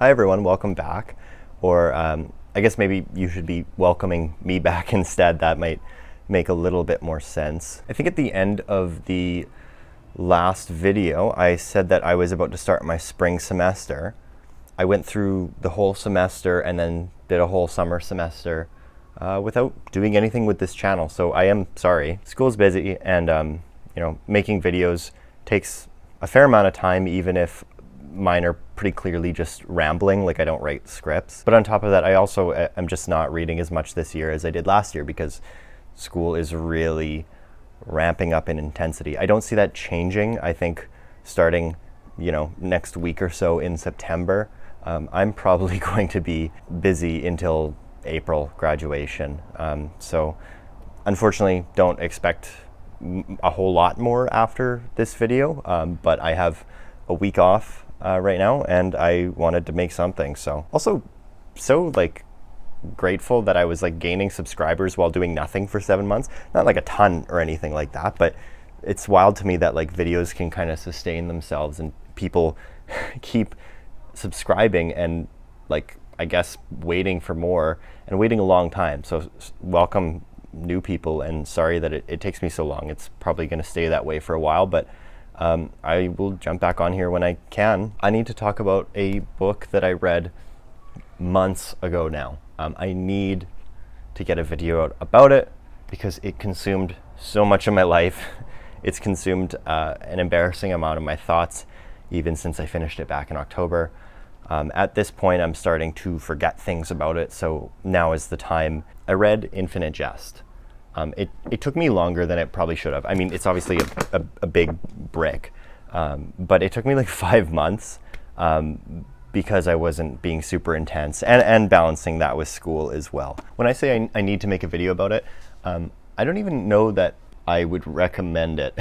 Hi everyone, welcome back. Or I guess maybe you should be welcoming me back instead. That might make a little bit more sense. I think at the end of the last video, I said that I was about to start my spring semester. I went through the whole semester and then did a whole summer semester without doing anything with this channel. So I am sorry. School's busy, and making videos takes a fair amount of time, even if mine are pretty clearly just rambling, like I don't write scripts. But on top of that, I also am just not reading as much this year as I did last year because school is really ramping up in intensity. I don't see that changing. I think starting, next week or so in September, I'm probably going to be busy until April graduation. So unfortunately, don't expect a whole lot more after this video, but I have a week off right now, and I wanted to make something. So also so grateful that I was gaining subscribers while doing nothing for 7 months. Not like a ton or anything like that, but it's wild to me that videos can kind of sustain themselves and people keep subscribing and I guess waiting for more and waiting a long time. So welcome new people, and sorry that it takes me so long. It's probably going to stay that way for a while, but I will jump back on here when I can. I need to talk about a book that I read months ago now. I need to get a video out about it because it consumed so much of my life. It's consumed an embarrassing amount of my thoughts, even since I finished it back in October. At this point, I'm starting to forget things about it, so now is the time. I read Infinite Jest. It took me longer than it probably should have. I mean, it's obviously a big brick, but it took me 5 months because I wasn't being super intense and balancing that with school as well. When I say I need to make a video about it, I don't even know that I would recommend it,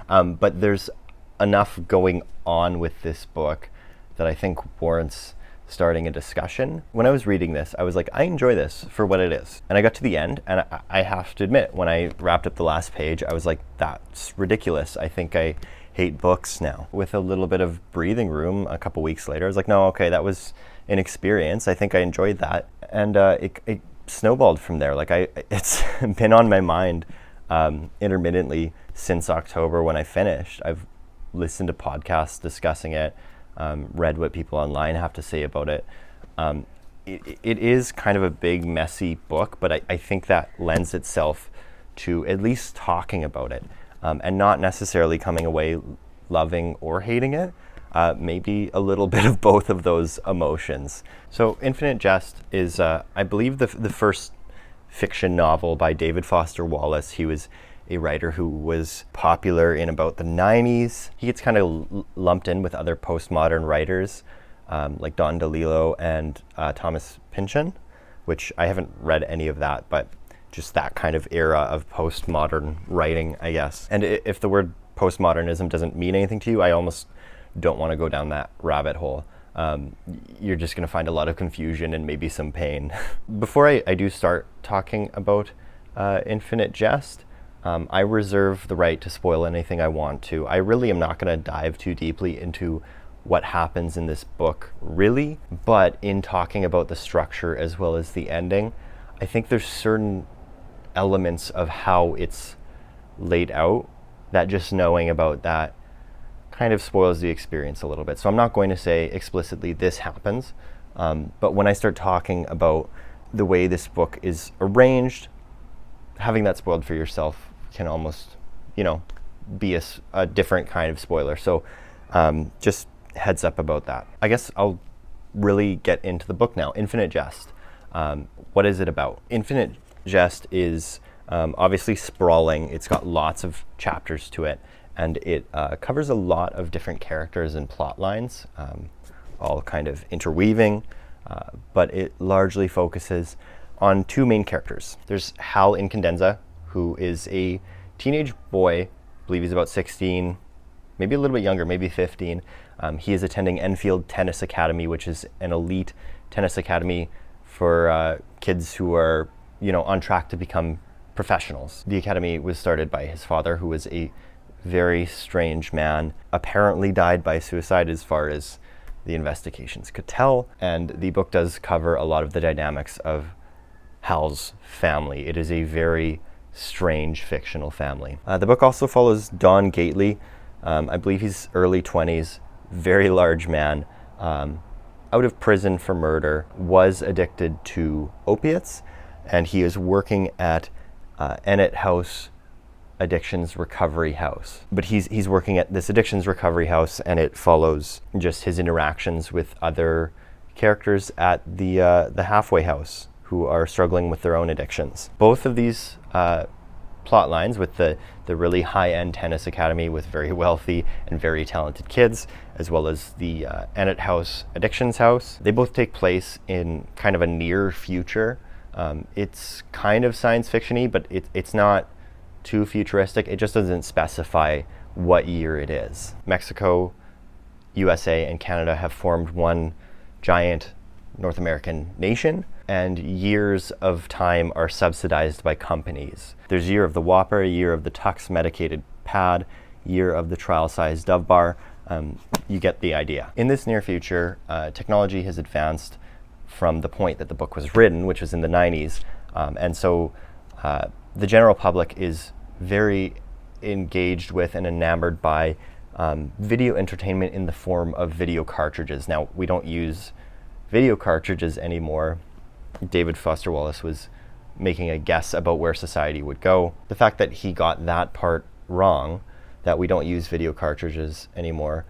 but there's enough going on with this book that I think warrants starting a discussion. When I was reading this, I was like, I enjoy this for what it is. And I got to the end, and I have to admit, when I wrapped up the last page, I was like, that's ridiculous. I think I hate books now. With a little bit of breathing room a couple weeks later, I was like, no, okay, that was an experience. I think I enjoyed that. And it snowballed from there. It's been on my mind intermittently since October when I finished. I've listened to podcasts discussing it, read what people online have to say about it. It is kind of a big, messy book, but I think that lends itself to at least talking about it, and not necessarily coming away loving or hating it. Maybe a little bit of both of those emotions. So Infinite Jest is, I believe, the first fiction novel by David Foster Wallace. He was a writer who was popular in about the 90s. He gets kind of lumped in with other postmodern writers like Don DeLillo and Thomas Pynchon, which I haven't read any of that, but just that kind of era of postmodern writing, I guess. And if the word postmodernism doesn't mean anything to you, I almost don't want to go down that rabbit hole. You're just going to find a lot of confusion and maybe some pain. Before I do start talking about Infinite Jest, I reserve the right to spoil anything I want to. I really am not going to dive too deeply into what happens in this book, really, but in talking about the structure as well as the ending, I think there's certain elements of how it's laid out that just knowing about that kind of spoils the experience a little bit. So I'm not going to say explicitly this happens, but when I start talking about the way this book is arranged, having that spoiled for yourself can almost, be a different kind of spoiler. So just heads up about that. I guess I'll really get into the book now. Infinite Jest. What is it about? Infinite Jest is obviously sprawling. It's got lots of chapters to it, and it covers a lot of different characters and plot lines, all kind of interweaving, but it largely focuses on two main characters. There's Hal Incandenza, who is a teenage boy. I believe he's about 16, maybe a little bit younger, maybe 15. He is attending Enfield Tennis Academy, which is an elite tennis academy for kids who are, on track to become professionals. The academy was started by his father, who was a very strange man, apparently died by suicide as far as the investigations could tell. And the book does cover a lot of the dynamics of Hal's family. It is a very strange fictional family. The book also follows Don Gately. I believe he's early 20s, very large man, out of prison for murder, was addicted to opiates, and he is working at Ennet House Addictions Recovery House. But he's working at this addictions recovery house, and it follows just his interactions with other characters at the halfway house who are struggling with their own addictions. Both of these plot lines, with the really high-end tennis academy with very wealthy and very talented kids, as well as the Ennet House Addictions House, they both take place in kind of a near future. It's kind of science fiction-y, but it's not too futuristic. It just doesn't specify what year it is. Mexico, USA, and Canada have formed one giant North American nation, and years of time are subsidized by companies. There's year of the Whopper, year of the Tux medicated pad, year of the trial-sized Dove bar. You get the idea. In this near future, technology has advanced from the point that the book was written, which was in the 90s, and so the general public is very engaged with and enamored by video entertainment in the form of video cartridges. Now, we don't use video cartridges anymore. David Foster Wallace was making a guess about where society would go. The fact that he got that part wrong, that we don't use video cartridges anymore,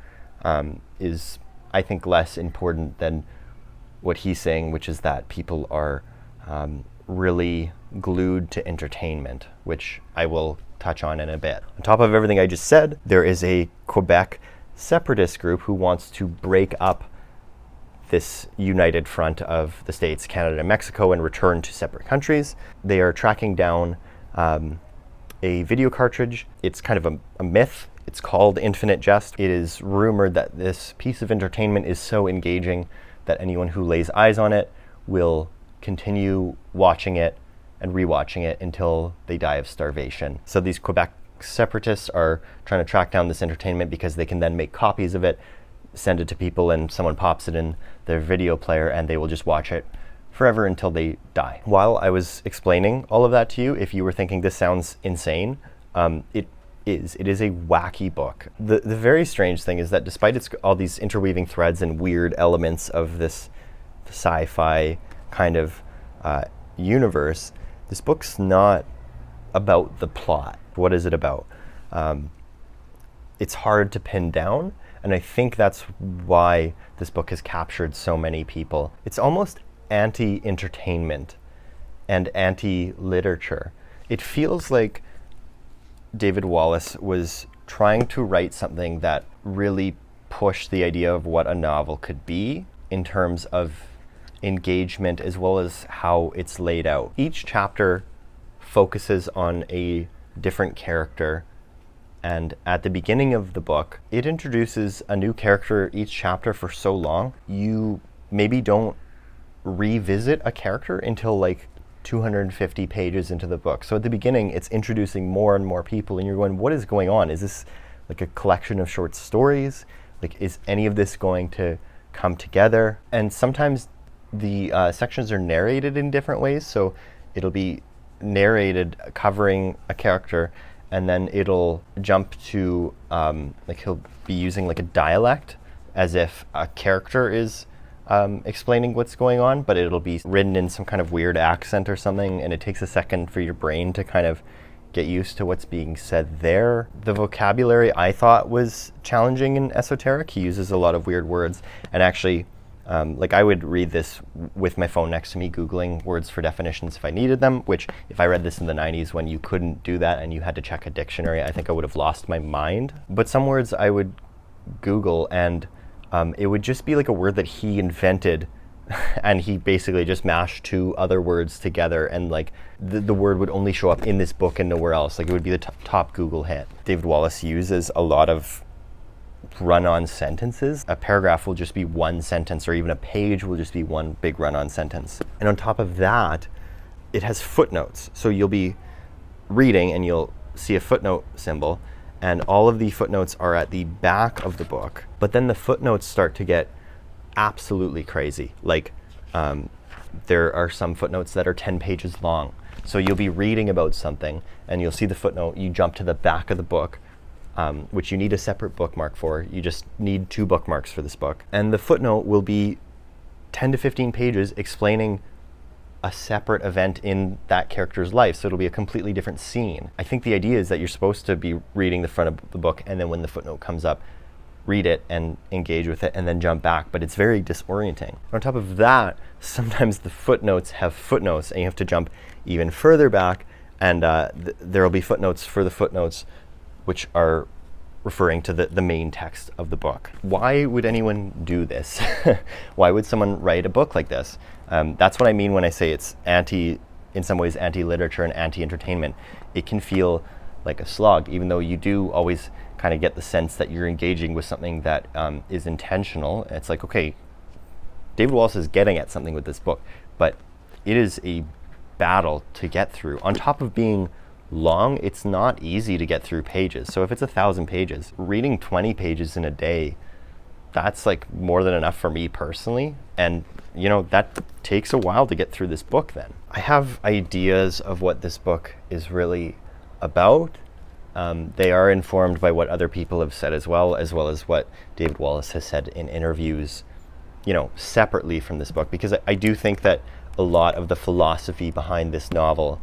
is, I think, less important than what he's saying, which is that people are really glued to entertainment, which I will touch on in a bit. On top of everything I just said, there is a Quebec separatist group who wants to break up this united front of the States, Canada, and Mexico and return to separate countries. They are tracking down a video cartridge. It's kind of a myth. It's called Infinite Jest. It is rumored that this piece of entertainment is so engaging that anyone who lays eyes on it will continue watching it and rewatching it until they die of starvation. So these Quebec separatists are trying to track down this entertainment because they can then make copies of it, send it to people, and someone pops it in their video player and they will just watch it forever until they die. While I was explaining all of that to you, if you were thinking this sounds insane, it is a wacky book. The very strange thing is that despite all these interweaving threads and weird elements of this sci-fi kind of universe, this book's not about the plot. What is it about? It's hard to pin down, and I think that's why this book has captured so many people. It's almost anti-entertainment and anti-literature. It feels like David Wallace was trying to write something that really pushed the idea of what a novel could be in terms of engagement as well as how it's laid out. Each chapter focuses on a different character, and at the beginning of the book, it introduces a new character each chapter for so long, you maybe don't revisit a character until like 250 pages into the book. So at the beginning, it's introducing more and more people, and you're going, what is going on? Is this like a collection of short stories? Like, is any of this going to come together? And sometimes the sections are narrated in different ways. So it'll be narrated covering a character, and then it'll jump to like he'll be using like a dialect as if a character is explaining what's going on, but it'll be written in some kind of weird accent or something, and it takes a second for your brain to kind of get used to what's being said there. The vocabulary I thought was challenging and esoteric. He uses a lot of weird words, and actually like I would read this with my phone next to me, Googling words for definitions if I needed them, which if I read this in the 90s when you couldn't do that and you had to check a dictionary, I think I would have lost my mind. But some words I would Google and it would just be like a word that he invented and he basically just mashed two other words together, and like the word would only show up in this book and nowhere else. Like it would be the top Google hit. David Wallace uses a lot of run-on sentences. A paragraph will just be one sentence, or even a page will just be one big run-on sentence. And on top of that, it has footnotes. So you'll be reading and you'll see a footnote symbol, and all of the footnotes are at the back of the book. But then the footnotes start to get absolutely crazy. Like there are some footnotes that are 10 pages long. So you'll be reading about something and you'll see the footnote, you jump to the back of the book, which you need a separate bookmark for. You just need 2 bookmarks for this book. And the footnote will be 10 to 15 pages explaining a separate event in that character's life. So it'll be a completely different scene. I think the idea is that you're supposed to be reading the front of the book, and then when the footnote comes up, read it and engage with it and then jump back, but it's very disorienting. On top of that, sometimes the footnotes have footnotes and you have to jump even further back, and there will be footnotes for the footnotes which are referring to the main text of the book. Why would anyone do this? Why would someone write a book like this? That's what I mean when I say it's in some ways anti-literature and anti-entertainment. It can feel like a slog, even though you do always kind of get the sense that you're engaging with something that is intentional. It's like, okay, David Wallace is getting at something with this book, but it is a battle to get through. On top of being long, it's not easy to get through pages. So if it's 1,000 pages, reading 20 pages in a day, that's like more than enough for me personally. And that takes a while to get through this book then. I have ideas of what this book is really about. They are informed by what other people have said as well as what David Wallace has said in interviews, separately from this book, because I do think that a lot of the philosophy behind this novel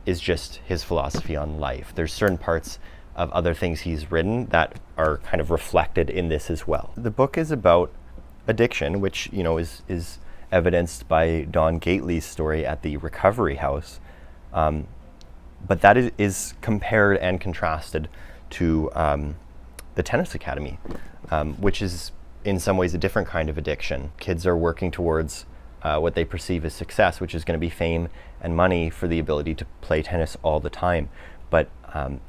is just his philosophy on life. There's certain parts of other things he's written that are kind of reflected in this as well. The book is about addiction, which is evidenced by Don Gately's story at the recovery house. But that is compared and contrasted to the tennis academy, which is in some ways a different kind of addiction. Kids are working towards what they perceive as success, which is going to be fame and money for the ability to play tennis all the time. But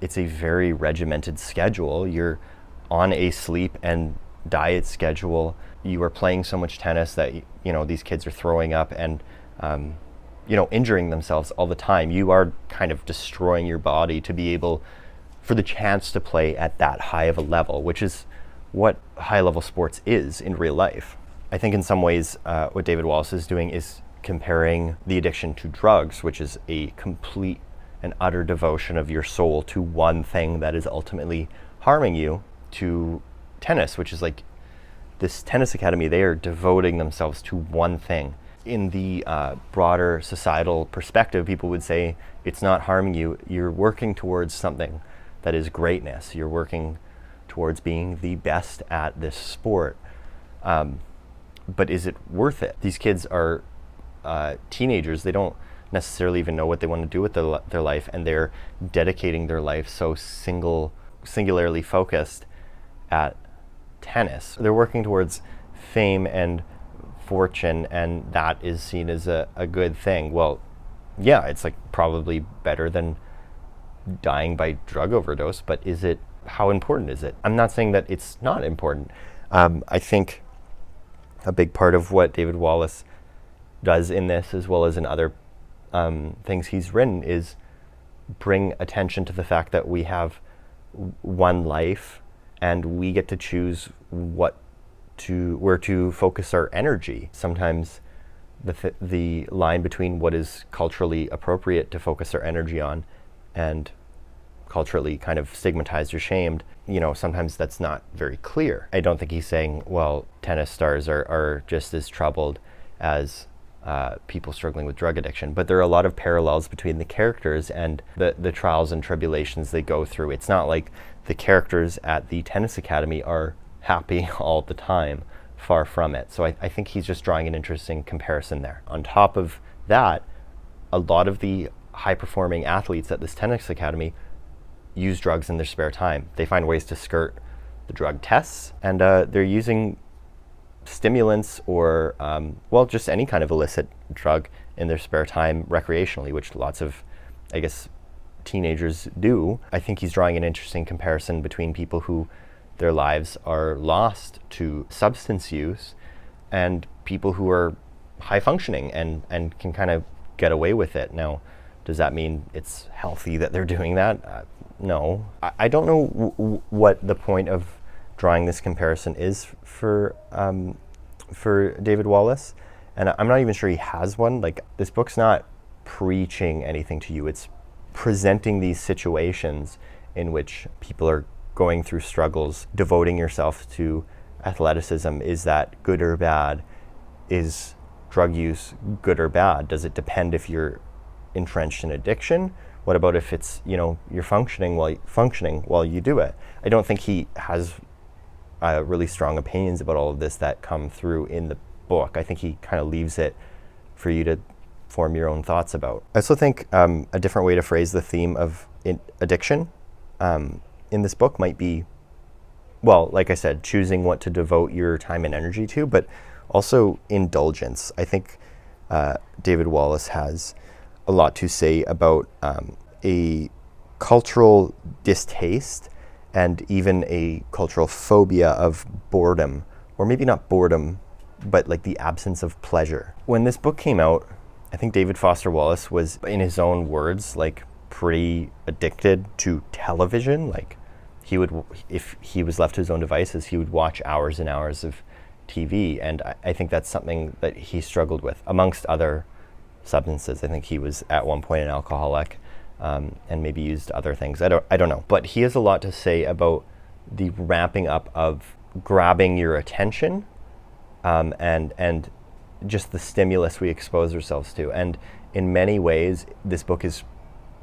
it's a very regimented schedule. You're on a sleep and diet schedule. You are playing so much tennis that these kids are throwing up and injuring themselves all the time. You are kind of destroying your body to be able for the chance to play at that high of a level, which is what high level sports is in real life. I think in some ways what David Wallace is doing is comparing the addiction to drugs, which is a complete and utter devotion of your soul to one thing that is ultimately harming you, to tennis, which is like this tennis academy. They are devoting themselves to one thing. In the broader societal perspective, people would say it's not harming you. You're working towards something that is greatness. You're working towards being the best at this sport. But is it worth it? These kids are teenagers. They don't necessarily even know what they want to do with their life, and they're dedicating their life so singularly focused at tennis. They're working towards fame and fortune, and that is seen as a good thing. Well, yeah, it's like probably better than dying by drug overdose, but how important is it? I'm not saying that it's not important. I think a big part of what David Wallace does in this, as well as in other things he's written, is bring attention to the fact that we have one life and we get to choose where to focus our energy. Sometimes the line between what is culturally appropriate to focus our energy on and culturally kind of stigmatized or shamed, sometimes that's not very clear. I don't think he's saying, well, tennis stars are just as troubled as people struggling with drug addiction, but there are a lot of parallels between the characters and the trials and tribulations they go through. It's not like the characters at the tennis academy are happy all the time, far from it. So I think he's just drawing an interesting comparison there. On top of that, a lot of the high-performing athletes at this tennis academy use drugs in their spare time. They find ways to skirt the drug tests, and they're using stimulants or, just any kind of illicit drug in their spare time recreationally, which lots of, teenagers do. I think he's drawing an interesting comparison between people who their lives are lost to substance use and people who are high functioning and can kind of get away with it. Now, does that mean it's healthy that they're doing that? No. I don't know what the point of drawing this comparison is for David Wallace, and I'm not even sure he has one. Like, this book's not preaching anything to you. It's presenting these situations in which people are going through struggles. Devoting yourself to athleticism, is that good or bad? Is drug use good or bad? Does it depend if you're entrenched in addiction? What about if it's, you're functioning while you do it? I don't think he has really strong opinions about all of this that come through in the book. I think he kind of leaves it for you to form your own thoughts about. I also think a different way to phrase the theme of addiction in this book might be, well, like I said, choosing what to devote your time and energy to, but also indulgence. I think David Wallace has a lot to say about a cultural distaste and even a cultural phobia of boredom, or maybe not boredom, but like the absence of pleasure. When this book came out, I think David Foster Wallace was, in his own words, like pretty addicted to television. Like, he would, if he was left to his own devices, he would watch hours and hours of TV, and I think that's something that he struggled with, amongst other substances. I think he was at one point an alcoholic, and maybe used other things. I don't know. But he has a lot to say about the ramping up of grabbing your attention, and just the stimulus we expose ourselves to. And in many ways, this book is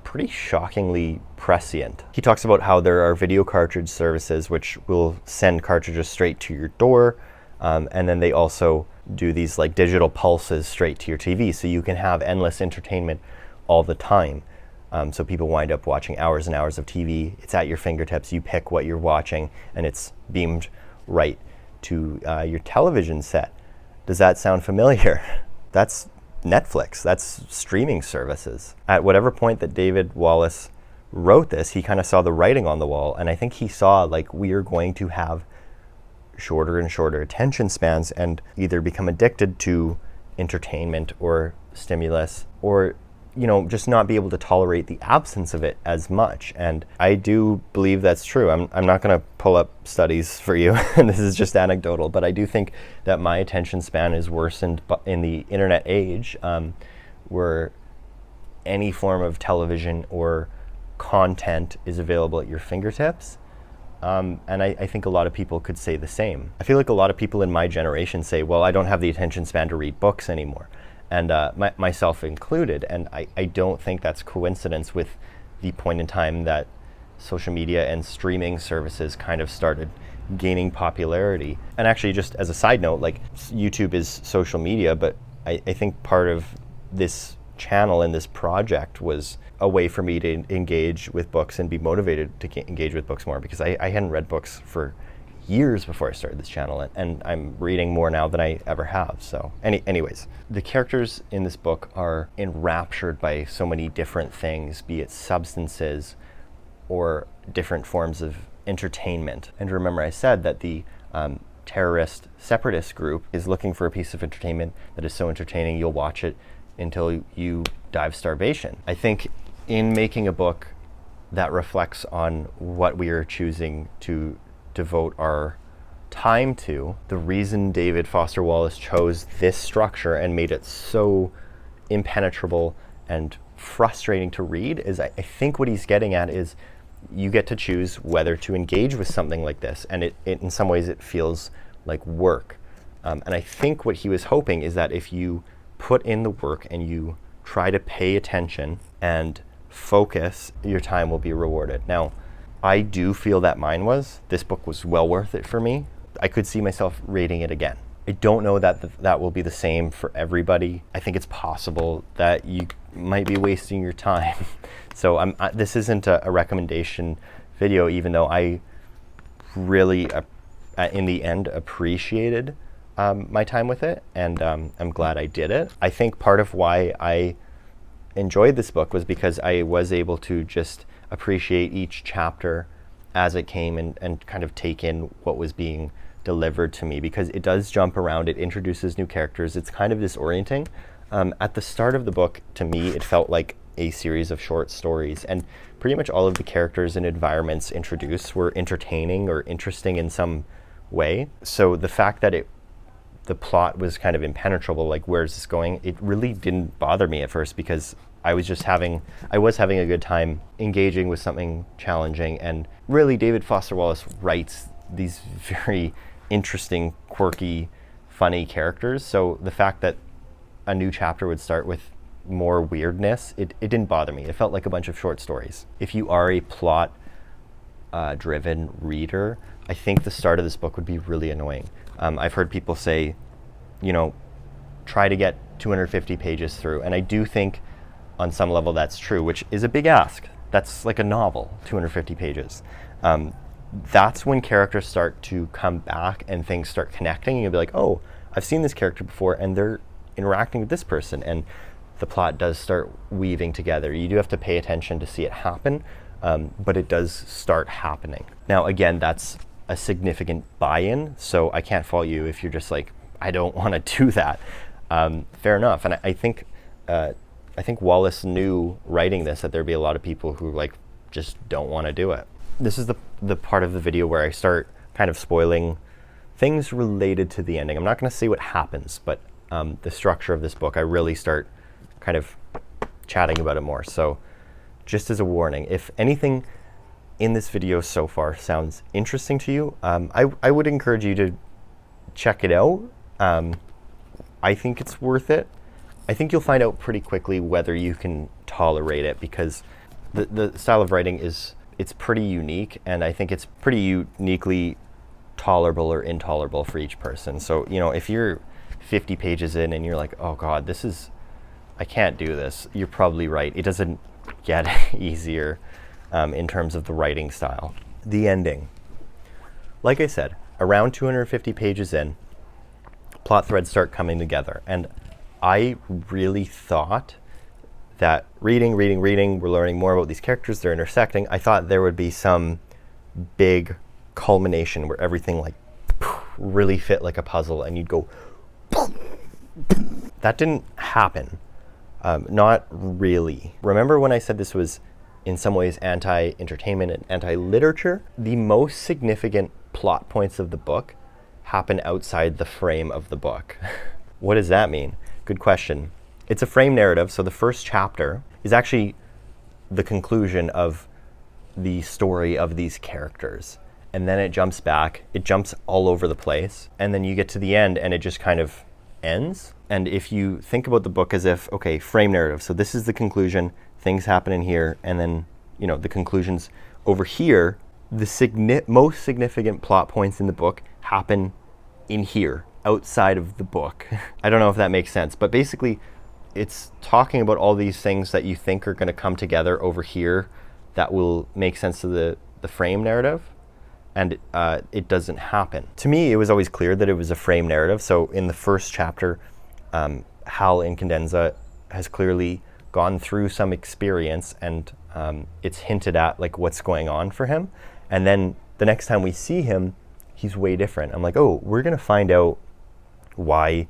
pretty shockingly prescient. He talks about how there are video cartridge services which will send cartridges straight to your door, and then they also do these like digital pulses straight to your TV, so you can have endless entertainment all the time. So people wind up watching hours and hours of TV. It's at your fingertips. You pick what you're watching, and it's beamed right to your television set. Does that sound familiar? That's Netflix. That's streaming services. At whatever point that David Wallace wrote this, he kind of saw the writing on the wall, and I think he saw, like, we are going to have shorter and shorter attention spans and either become addicted to entertainment or stimulus, or just not be able to tolerate the absence of it as much. And I do believe that's true. I'm not going to pull up studies for you, and this is just anecdotal, but I do think that my attention span is worsened in the internet age, where any form of television or content is available at your fingertips. And I think a lot of people could say the same. I feel like a lot of people in my generation say, well, I don't have the attention span to read books anymore. And myself included. And I don't think that's coincidence with the point in time that social media and streaming services kind of started gaining popularity. And actually, just as a side note, like, YouTube is social media, but I think part of this channel and this project was a way for me to engage with books and be motivated to engage with books more, because I hadn't read books for years before I started this channel, and I'm reading more now than I ever have. So anyways, the characters in this book are enraptured by so many different things, be it substances or different forms of entertainment. And remember, I said that the terrorist separatist group is looking for a piece of entertainment that is so entertaining you'll watch it until you die of starvation. I think in making a book that reflects on what we are choosing to devote our time to, the reason David Foster Wallace chose this structure and made it so impenetrable and frustrating to read is, I think what he's getting at is you get to choose whether to engage with something like this, and it in some ways it feels like work. And I think what he was hoping is that if you put in the work and you try to pay attention and focus, your time will be rewarded. Now, I do feel that mine was. This book was well worth it for me. I could see myself reading it again. I don't know that that will be the same for everybody. I think it's possible that you might be wasting your time. So this isn't a recommendation video, even though I really, in the end, appreciated my time with it, and I'm glad I did it. I think part of why I enjoyed this book was because I was able to just appreciate each chapter as it came and kind of take in what was being delivered to me, because it does jump around, it introduces new characters, it's kind of disorienting. At the start of the book, to me, it felt like a series of short stories, and pretty much all of the characters and environments introduced were entertaining or interesting in some way. So the fact that the plot was kind of impenetrable, like where's this going, it really didn't bother me at first, because I was having a good time engaging with something challenging. And really, David Foster Wallace writes these very interesting, quirky, funny characters. So the fact that a new chapter would start with more weirdness, it didn't bother me. It felt like a bunch of short stories. If you are a plot driven reader, I think the start of this book would be really annoying. I've heard people say, try to get 250 pages through. And I do think on some level that's true, which is a big ask. That's like a novel, 250 pages. That's when characters start to come back and things start connecting. And you'll be like, oh, I've seen this character before, and they're interacting with this person. And the plot does start weaving together. You do have to pay attention to see it happen, but it does start happening. Now, again, that's a significant buy-in, so I can't fault you if you're just like, I don't want to do that. Fair enough. And I think Wallace knew writing this that there'd be a lot of people who like just don't want to do it. This is the part of the video where I start kind of spoiling things related to the ending. I'm not going to say what happens, but the structure of this book, I really start kind of chatting about it more. So just as a warning, if anything in this video so far sounds interesting to you, I would encourage you to check it out. I think it's worth it. I think you'll find out pretty quickly whether you can tolerate it, because the style of writing it's pretty unique, and I think it's pretty uniquely tolerable or intolerable for each person. So, if you're 50 pages in and you're like, oh God, I can't do this, you're probably right. It doesn't get easier in terms of the writing style. The ending. Like I said, around 250 pages in, plot threads start coming together. And I really thought that reading, we're learning more about these characters, they're intersecting. I thought there would be some big culmination where everything like really fit like a puzzle and you'd go, that didn't happen. Not really. Remember when I said this was in some ways anti-entertainment and anti-literature? The most significant plot points of the book happen outside the frame of the book. What does that mean? Good question. It's a frame narrative, so the first chapter is actually the conclusion of the story of these characters. And then it jumps back, it jumps all over the place, and then you get to the end and it just kind of ends. And if you think about the book as if, okay, frame narrative, so this is the conclusion, things happen in here, and then, the conclusions over here, the most significant plot points in the book happen in here, outside of the book. I don't know if that makes sense, but basically it's talking about all these things that you think are going to come together over here that will make sense to the frame narrative, and it doesn't happen. To me, it was always clear that it was a frame narrative. So in the first chapter, Hal Incandenza has clearly gone through some experience, and it's hinted at like what's going on for him. And then the next time we see him, he's way different. I'm like, oh, we're going to find out why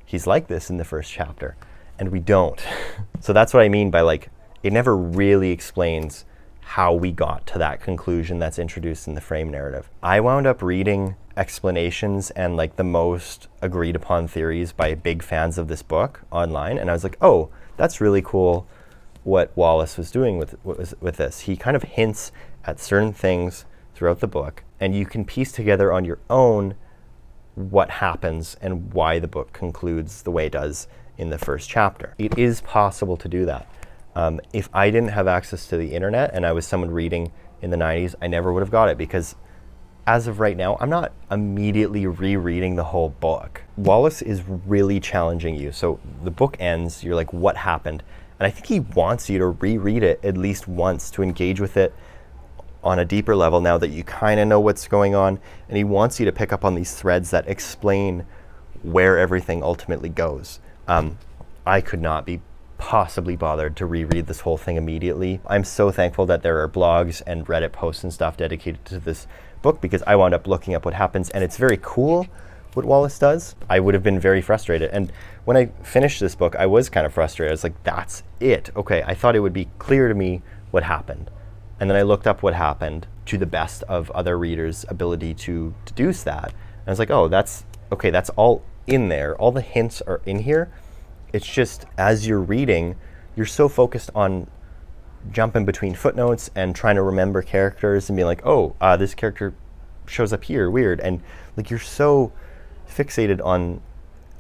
he's like this in the first chapter. And we don't. So that's what I mean by like, it never really explains how we got to that conclusion that's introduced in the frame narrative. I wound up reading explanations and like the most agreed upon theories by big fans of this book online. And I was like, oh, that's really cool what Wallace was doing with this. He kind of hints at certain things throughout the book, and you can piece together on your own what happens and why the book concludes the way it does in the first chapter. It is possible to do that. If I didn't have access to the internet and I was someone reading in the 90s, I never would have got it, because as of right now, I'm not immediately rereading the whole book. Wallace is really challenging you. So the book ends, you're like, what happened? And I think he wants you to reread it at least once to engage with it on a deeper level now that you kind of know what's going on. And he wants you to pick up on these threads that explain where everything ultimately goes. I could not be possibly bothered to reread this whole thing immediately. I'm so thankful that there are blogs and Reddit posts and stuff dedicated to this book, because I wound up looking up what happens, and it's very cool, what Wallace does, I would have been very frustrated. And when I finished this book, I was kind of frustrated. I was like, that's it. Okay, I thought it would be clear to me what happened. And then I looked up what happened to the best of other readers' ability to deduce that. And I was like, oh, that's okay, that's all in there. All the hints are in here. It's just as you're reading, you're so focused on jumping between footnotes and trying to remember characters and being like, oh, this character shows up here, weird. And like you're so fixated on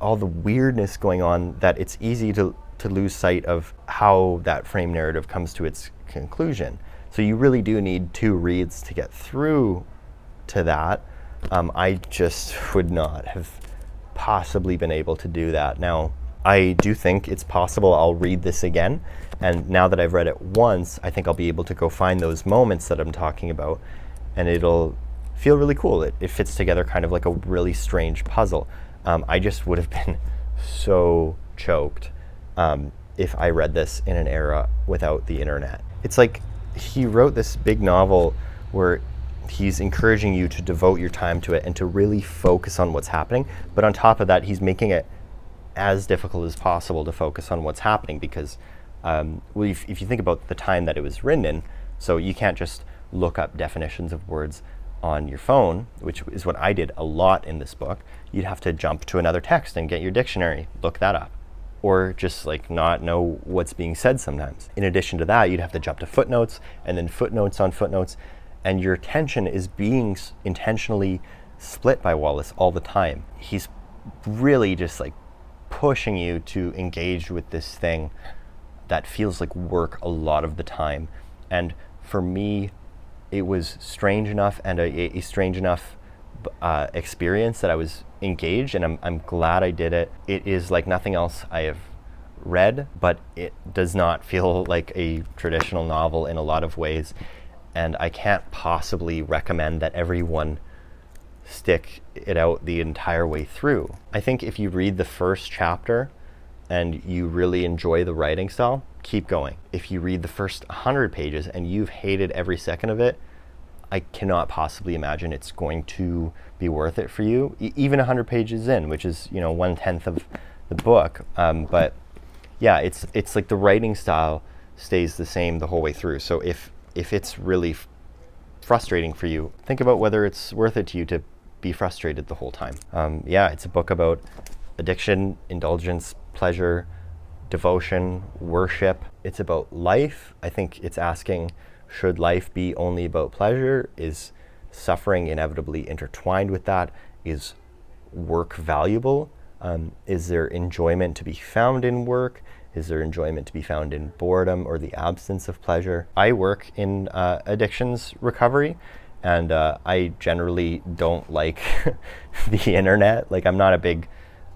all the weirdness going on that it's easy to lose sight of how that frame narrative comes to its conclusion. So you really do need 2 reads to get through to that. I just would not have possibly been able to do that. Now, I do think it's possible I'll read this again, and now that I've read it once, I think I'll be able to go find those moments that I'm talking about, and it'll feel really cool. It fits together kind of like a really strange puzzle. I just would have been so choked if I read this in an era without the internet. It's like he wrote this big novel where he's encouraging you to devote your time to it and to really focus on what's happening, but on top of that, he's making it as difficult as possible to focus on what's happening because if you think about the time that it was written in, so you can't just look up definitions of words on your phone, which is what I did a lot in this book. You'd have to jump to another text and get your dictionary, look that up, or just like not know what's being said sometimes. In addition to that, you'd have to jump to footnotes and then footnotes on footnotes, and your attention is being intentionally split by Wallace all the time. He's really just like pushing you to engage with this thing that feels like work a lot of the time. And for me, it was strange enough and a strange enough experience that I was engaged, and I'm glad I did it. It is like nothing else I have read, but it does not feel like a traditional novel in a lot of ways, and I can't possibly recommend that everyone stick it out the entire way through. I think if you read the first chapter and you really enjoy the writing style, keep going. If you read the first 100 pages and you've hated every second of it, I cannot possibly imagine it's going to be worth it for you, even 100 pages in, which is 1/10 of the book. But yeah, it's like the writing style stays the same the whole way through. So if it's really frustrating for you, think about whether it's worth it to you to be frustrated the whole time. Yeah, it's a book about addiction, indulgence, pleasure, devotion, worship. It's about life. I think it's asking, should life be only about pleasure? Is suffering inevitably intertwined with that? Is work valuable? Is there enjoyment to be found in work? Is there enjoyment to be found in boredom or the absence of pleasure? I work in addictions recovery, and I generally don't like the internet. Like, I'm not a big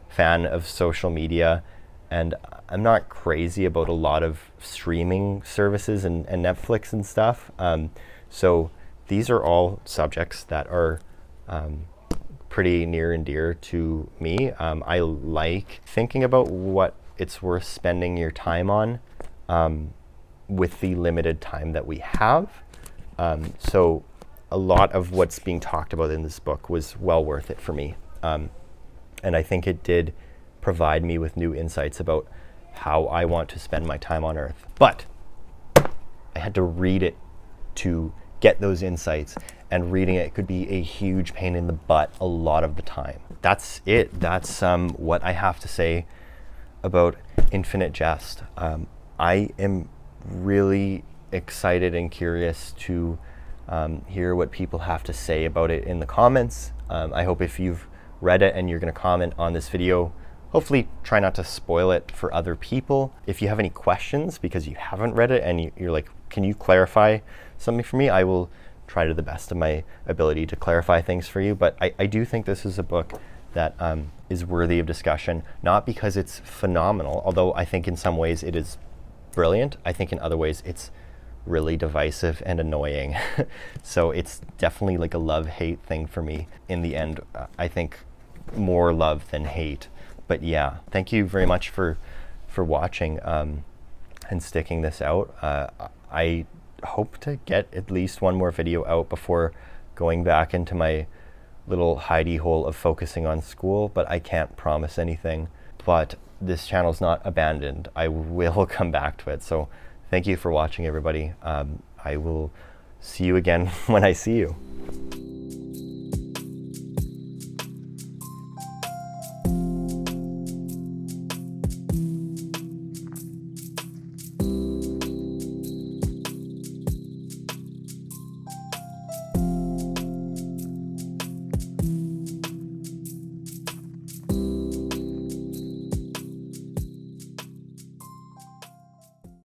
fan of social media, and I'm not crazy about a lot of streaming services and Netflix and stuff. So these are all subjects that are pretty near and dear to me. I like thinking about what it's worth spending your time on with the limited time that we have. So a lot of what's being talked about in this book was well worth it for me. And I think it did provide me with new insights about how I want to spend my time on Earth. But I had to read it to get those insights, and reading it could be a huge pain in the butt a lot of the time. That's it. That's what I have to say about Infinite Jest. I am really excited and curious to hear what people have to say about it in the comments. I hope if you've read it and you're going to comment on this video, hopefully try not to spoil it for other people. If you have any questions because you haven't read it and you're like, can you clarify something for me? I will try to the best of my ability to clarify things for you. But I do think this is a book that is worthy of discussion, not because it's phenomenal, although I think in some ways it is brilliant. I think in other ways it's really divisive and annoying. So it's definitely like a love-hate thing for me. In the end, I think more love than hate. But yeah, thank you very much for watching and sticking this out. I hope to get at least one more video out before going back into my little hidey hole of focusing on school, but I can't promise anything. But this channel's not abandoned. I will come back to it. So thank you for watching, everybody. I will see you again when I see you.